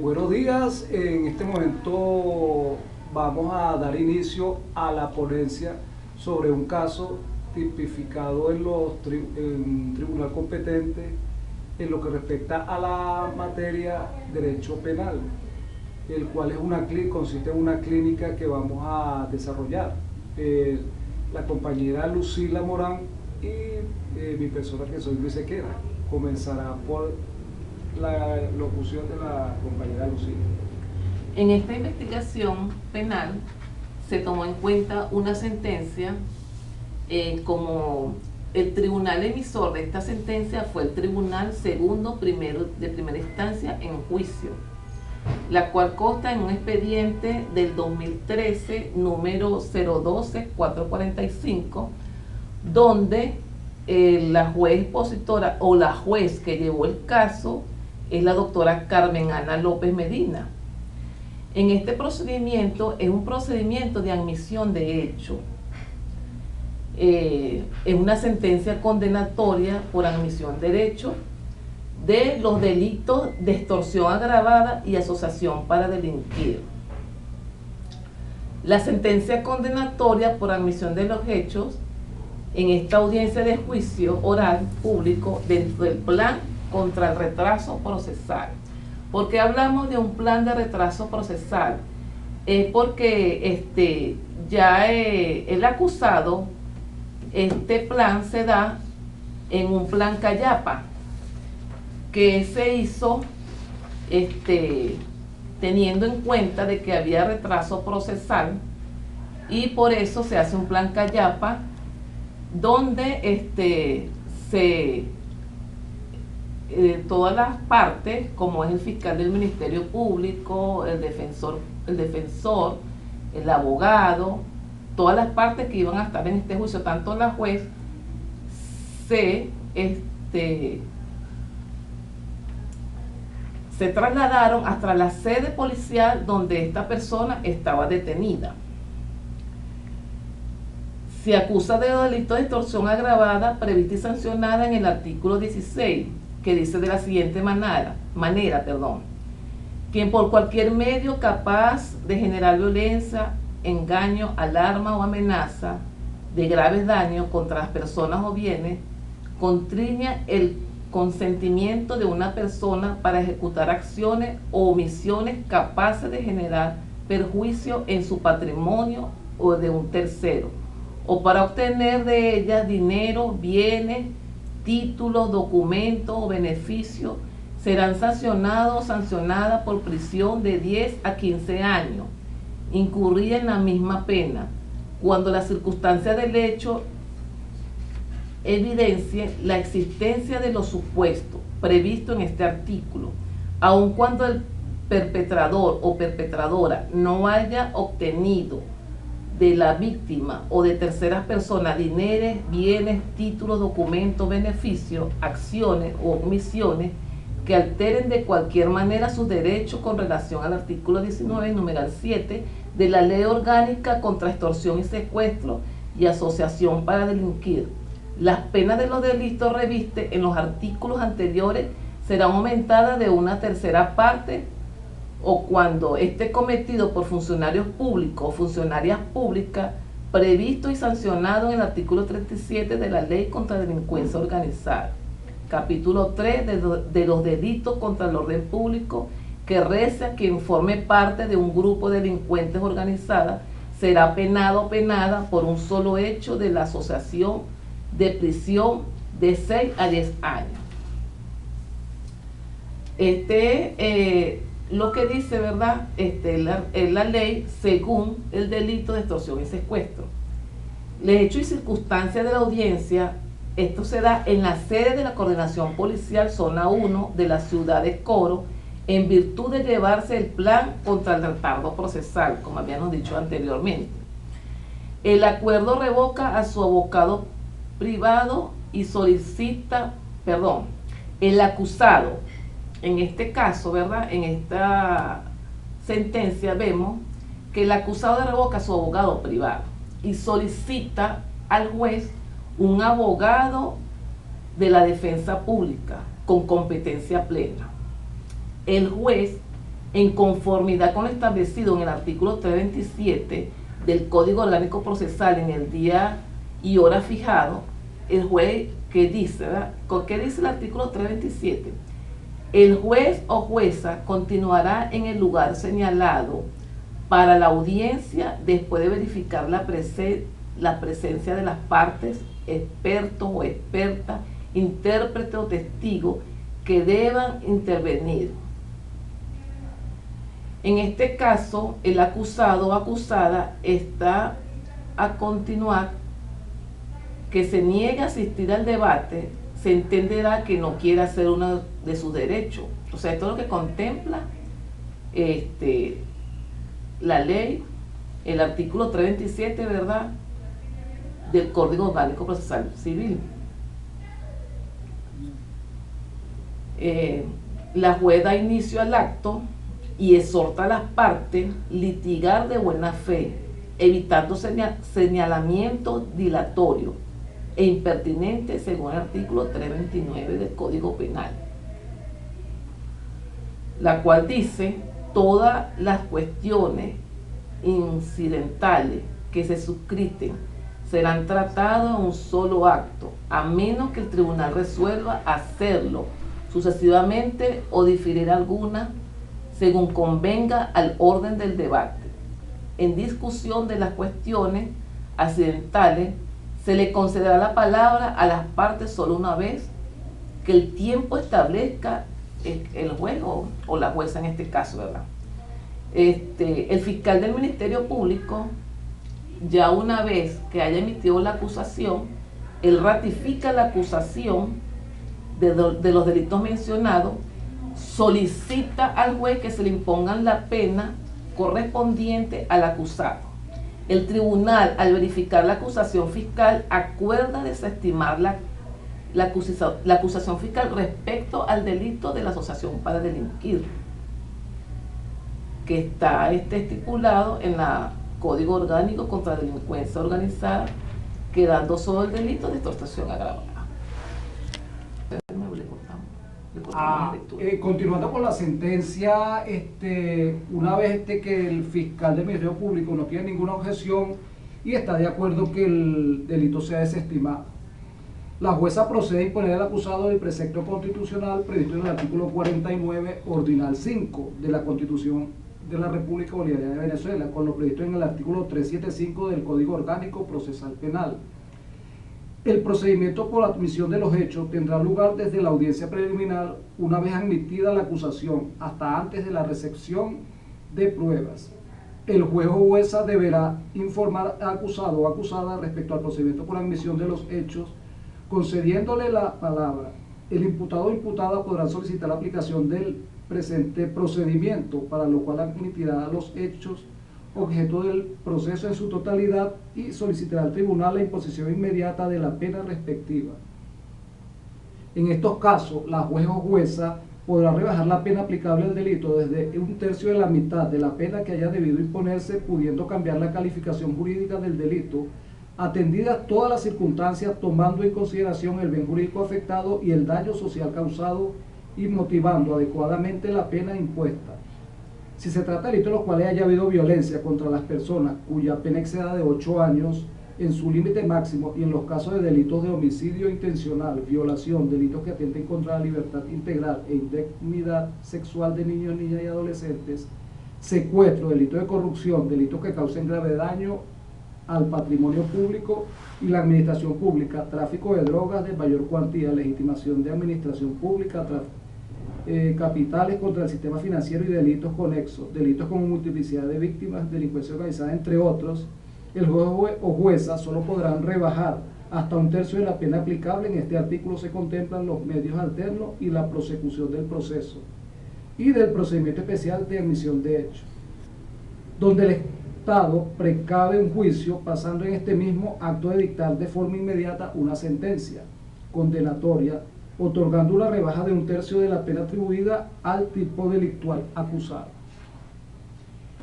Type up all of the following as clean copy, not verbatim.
Buenos días, en este momento vamos a dar inicio a la ponencia sobre un caso tipificado en un tribunal competente en lo que respecta a la materia derecho penal, el cual consiste en una clínica que vamos a desarrollar. La compañera Lucila Morán y mi persona, que soy Luis Sequera, comenzará por la locución de la compañera Lucila. En esta investigación penal se tomó en cuenta una sentencia como el tribunal emisor de esta sentencia fue el Tribunal Segundo de Primera Instancia en juicio, la cual consta en un expediente del 2013 número 012-445, donde la juez expositora o la juez que llevó el caso es la doctora Carmen Ana López Medina. En este procedimiento es un procedimiento de admisión de hecho. Es una sentencia condenatoria por admisión de hecho de los delitos de extorsión agravada y asociación para delinquir. La sentencia condenatoria por admisión de los hechos en esta audiencia de juicio oral público dentro del plan contra el retraso procesal. ¿Por qué hablamos de un plan de retraso procesal? Porque ya el acusado, este plan se da en un plan Cayapa que se hizo teniendo en cuenta de que había retraso procesal, y por eso se hace un plan Cayapa donde todas las partes, como es el fiscal del Ministerio Público, el defensor, el abogado, todas las partes que iban a estar en este juicio, tanto la juez, se trasladaron hasta la sede policial donde esta persona estaba detenida. Se acusa de delito de extorsión agravada prevista y sancionada en el artículo 16, que dice de la siguiente manera, quien por cualquier medio capaz de generar violencia, engaño, alarma o amenaza de graves daños contra las personas o bienes, contriña el consentimiento de una persona para ejecutar acciones o omisiones capaces de generar perjuicio en su patrimonio o de un tercero, o para obtener de ella dinero, bienes, títulos, documentos o beneficios, serán sancionados o sancionadas por prisión de 10 a 15 años, incurrida en la misma pena, cuando la circunstancia del hecho evidencie la existencia de los supuestos previstos en este artículo, aun cuando el perpetrador o perpetradora no haya obtenido de la víctima o de terceras personas dinero, bienes, títulos, documentos, beneficios, acciones o omisiones que alteren de cualquier manera sus derechos con relación al artículo 19, numeral 7 de la Ley Orgánica contra Extorsión y Secuestro y Asociación para Delinquir. Las penas de los delitos revistes en los artículos anteriores serán aumentadas de una tercera parte o cuando esté cometido por funcionarios públicos o funcionarias públicas previsto y sancionado en el artículo 37 de la Ley contra Delincuencia Organizada. Capítulo 3 de los delitos contra el orden público, que reza quien forme parte de un grupo de delincuentes organizadas será penado o penada por un solo hecho de la asociación de prisión de 6 a 10 años. Lo que dice, ¿verdad? La ley según el delito de extorsión y secuestro. El hecho y circunstancia de la audiencia, esto se da en la sede de la Coordinación Policial Zona 1 de la ciudad de Coro, en virtud de llevarse el plan contra el retardo procesal, como habíamos dicho anteriormente. El acuerdo revoca a su abogado privado y solicita, el acusado, en este caso, ¿verdad? En esta sentencia vemos que el acusado revoca a su abogado privado y solicita al juez un abogado de la defensa pública con competencia plena. El juez en conformidad con lo establecido en el artículo 327 del Código Orgánico Procesal en el día y hora fijado, el juez, ¿qué dice, verdad? ¿Qué dice el artículo 327? El juez o jueza continuará en el lugar señalado para la audiencia después de verificar la presencia de las partes, expertos o expertas, intérprete o testigo que deban intervenir. En este caso, el acusado o acusada está a continuar que se niegue a asistir al debate, se entenderá que no quiere hacer uno de sus derechos. O sea, esto es lo que contempla la ley, el artículo 327, ¿verdad?, del Código Orgánico Procesal Civil. La juez da inicio al acto y exhorta a las partes litigar de buena fe, evitando señalamientos dilatorios e impertinentes según el artículo 329 del Código Penal, la cual dice: todas las cuestiones incidentales que se suscriten serán tratadas en un solo acto, a menos que el tribunal resuelva hacerlo sucesivamente o diferir alguna según convenga al orden del debate. En discusión de las cuestiones accidentales se le concederá la palabra a las partes solo una vez que el tiempo establezca el juez o la jueza en este caso, ¿verdad? El fiscal del Ministerio Público, ya una vez que haya emitido la acusación, él ratifica la acusación de los delitos mencionados, solicita al juez que se le impongan la pena correspondiente al acusado. El tribunal, al verificar la acusación fiscal, acuerda desestimar la acusación fiscal respecto al delito de la asociación para delinquir, que está estipulado en el Código Orgánico contra la Delincuencia Organizada, quedando solo el delito de extorsión agravada. Continuando con la sentencia, una vez que el fiscal del Ministerio Público no tiene ninguna objeción y está de acuerdo que el delito sea desestimado, la jueza procede a imponer al acusado el precepto constitucional previsto en el artículo 49, ordinal 5 de la Constitución de la República Bolivariana de Venezuela, con lo previsto en el artículo 375 del Código Orgánico Procesal Penal. El procedimiento por admisión de los hechos tendrá lugar desde la audiencia preliminar, una vez admitida la acusación, hasta antes de la recepción de pruebas. El juez o jueza deberá informar al acusado o acusada respecto al procedimiento por admisión de los hechos, concediéndole la palabra. El imputado o imputada podrán solicitar la aplicación del presente procedimiento, para lo cual admitirá los hechos objeto del proceso en su totalidad y solicitará al tribunal la imposición inmediata de la pena respectiva. En estos casos, la juez o jueza podrá rebajar la pena aplicable al delito desde 1/3 de la mitad de la pena que haya debido imponerse, pudiendo cambiar la calificación jurídica del delito, atendidas todas las circunstancias, tomando en consideración el bien jurídico afectado y el daño social causado, y motivando adecuadamente la pena impuesta. Si se trata de delitos en los cuales haya habido violencia contra las personas cuya pena exceda de 8 años en su límite máximo, y en los casos de delitos de homicidio intencional, violación, delitos que atenten contra la libertad integral e integridad sexual de niños, niñas y adolescentes, secuestro, delitos de corrupción, delitos que causen grave daño al patrimonio público y la administración pública, tráfico de drogas de mayor cuantía, legitimación de administración pública, capitales contra el sistema financiero y delitos conexos, delitos con multiplicidad de víctimas, delincuencia organizada, entre otros, el juez o jueza solo podrán rebajar hasta 1/3 de la pena aplicable. En este artículo se contemplan los medios alternos y la prosecución del proceso y del procedimiento especial de admisión de hechos, donde el Estado precave un juicio, pasando en este mismo acto de dictar de forma inmediata una sentencia condenatoria, otorgando una rebaja de 1/3 de la pena atribuida al tipo delictual acusado.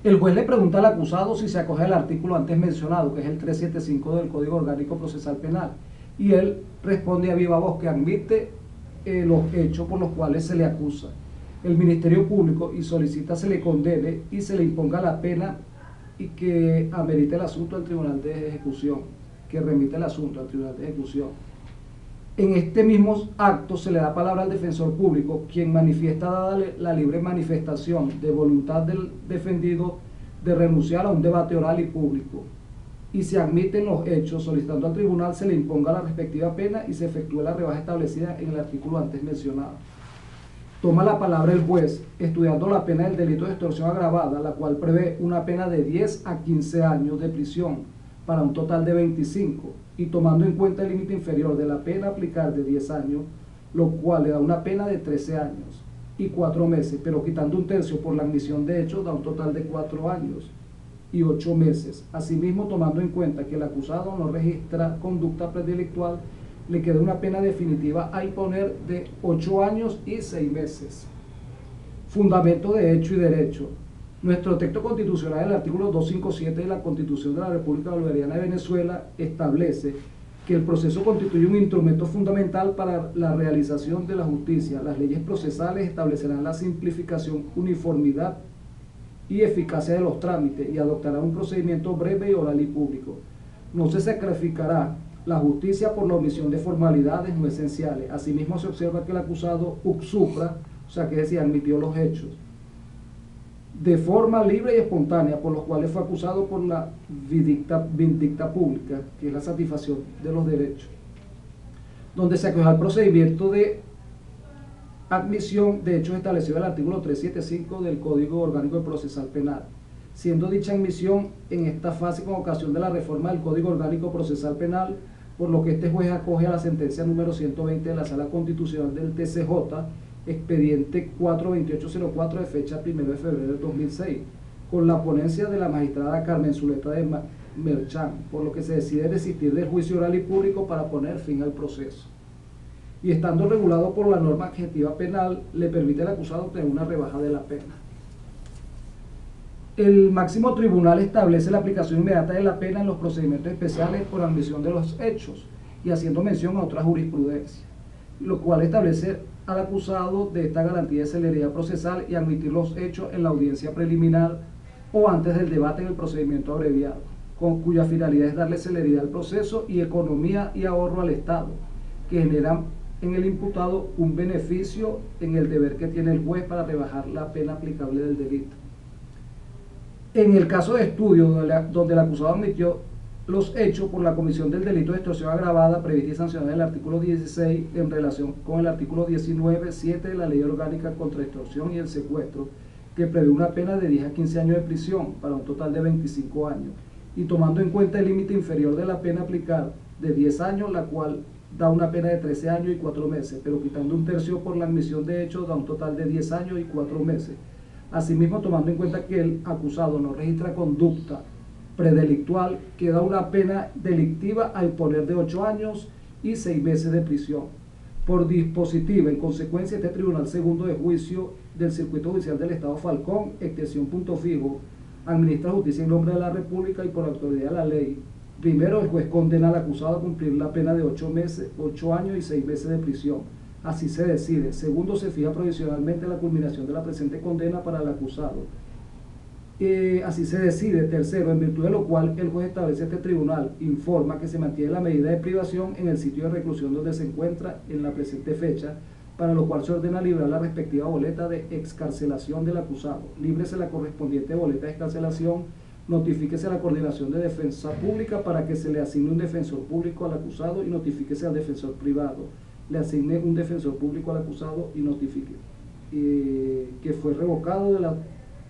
El juez le pregunta al acusado si se acoge al artículo antes mencionado, que es el 375 del Código Orgánico Procesal Penal, y él responde a viva voz que admite los hechos por los cuales se le acusa. el Ministerio Público y solicita se le condene y se le imponga la pena y que amerite el asunto al Tribunal de Ejecución, que remite el asunto al Tribunal de Ejecución. En este mismo acto se le da palabra al defensor público, quien manifiesta, dada la libre manifestación de voluntad del defendido, de renunciar a un debate oral y público, y se admiten los hechos, solicitando al tribunal se le imponga la respectiva pena y se efectúe la rebaja establecida en el artículo antes mencionado. Toma la palabra el juez, estudiando la pena del delito de extorsión agravada, la cual prevé una pena de 10 a 15 años de prisión, para un total de 25, y tomando en cuenta el límite inferior de la pena a aplicar de 10 años, lo cual le da una pena de 13 años y 4 meses, pero quitando un tercio por la admisión de hechos, da un total de 4 años y 8 meses. Asimismo, tomando en cuenta que el acusado no registra conducta predelictual, le queda una pena definitiva a imponer de 8 años y 6 meses. Fundamento de hecho y derecho. Nuestro texto constitucional, el artículo 257 de la Constitución de la República Bolivariana de Venezuela, establece que el proceso constituye un instrumento fundamental para la realización de la justicia. Las leyes procesales establecerán la simplificación, uniformidad y eficacia de los trámites y adoptarán un procedimiento breve y oral y público. No se sacrificará la justicia por la omisión de formalidades no esenciales. Asimismo, se observa que el acusado uxupra, o sea, que es decir, admitió los hechos de forma libre y espontánea, por los cuales fue acusado por la vindicta pública, que es la satisfacción de los derechos, donde se acogerá el procedimiento de admisión de hechos establecido en el artículo 375 del Código Orgánico Procesal Penal, siendo dicha admisión en esta fase con ocasión de la reforma del Código Orgánico Procesal Penal, por lo que este juez acoge a la sentencia número 120 de la Sala Constitucional del TCJ, expediente 42804 de fecha 1 de febrero de 2006, con la ponencia de la magistrada Carmen Zuleta de Merchán, por lo que se decide desistir del juicio oral y público para poner fin al proceso. Y estando regulado por la norma adjetiva penal, le permite al acusado obtener una rebaja de la pena. El máximo tribunal establece la aplicación inmediata de la pena en los procedimientos especiales por admisión de los hechos y haciendo mención a otra jurisprudencia, lo cual establece al acusado de esta garantía de celeridad procesal y admitir los hechos en la audiencia preliminar o antes del debate en el procedimiento abreviado, cuya finalidad es darle celeridad al proceso y economía y ahorro al Estado, que generan en el imputado un beneficio en el deber que tiene el juez para rebajar la pena aplicable del delito. En el caso de estudio donde el acusado admitió los hechos por la comisión del delito de extorsión agravada prevista y sancionada en el artículo 16 en relación con el artículo 19.7 de la Ley Orgánica contra Extorsión y el Secuestro, que prevé una pena de 10 a 15 años de prisión para un total de 25 años, y tomando en cuenta el límite inferior de la pena a aplicar de 10 años, la cual da una pena de 13 años y 4 meses, pero quitando un tercio por la admisión de hechos, da un total de 10 años y 4 meses. Asimismo, tomando en cuenta que el acusado no registra conducta predelictual, queda una pena delictiva a imponer de 8 años y 6 meses de prisión. Por dispositiva, en consecuencia, este Tribunal Segundo de Juicio del Circuito Judicial del Estado Falcón, extensión Punto Fijo, administra justicia en nombre de la República y por autoridad de la ley. Primero, el juez condena al acusado a cumplir la pena de 8 años y 6 meses de prisión. Así se decide. Segundo, se fija provisionalmente la culminación de la presente condena para el acusado. Así se decide. Tercero, en virtud de lo cual el juez establece este tribunal, informa que se mantiene la medida de privación en el sitio de reclusión donde se encuentra en la presente fecha, para lo cual se ordena librar la respectiva boleta de excarcelación del acusado. Líbrese la correspondiente boleta de excarcelación, notifíquese a la Coordinación de Defensa Pública para que se le asigne un defensor público al acusado y notifíquese al defensor privado. Le asigne un defensor público al acusado y notifique que fue revocado de la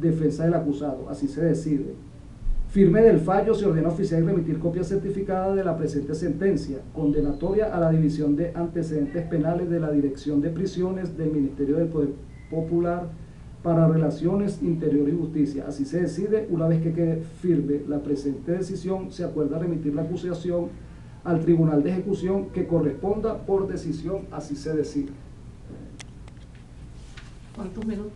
defensa del acusado. Así se decide. Firme del fallo, se ordena oficiar y remitir copia certificada de la presente sentencia condenatoria a la División de Antecedentes Penales de la Dirección de Prisiones del Ministerio del Poder Popular para Relaciones Interior y Justicia. Así se decide. Una vez que quede firme la presente decisión, se acuerda remitir la acusación al Tribunal de Ejecución que corresponda por decisión. Así se decide. ¿Cuántos minutos?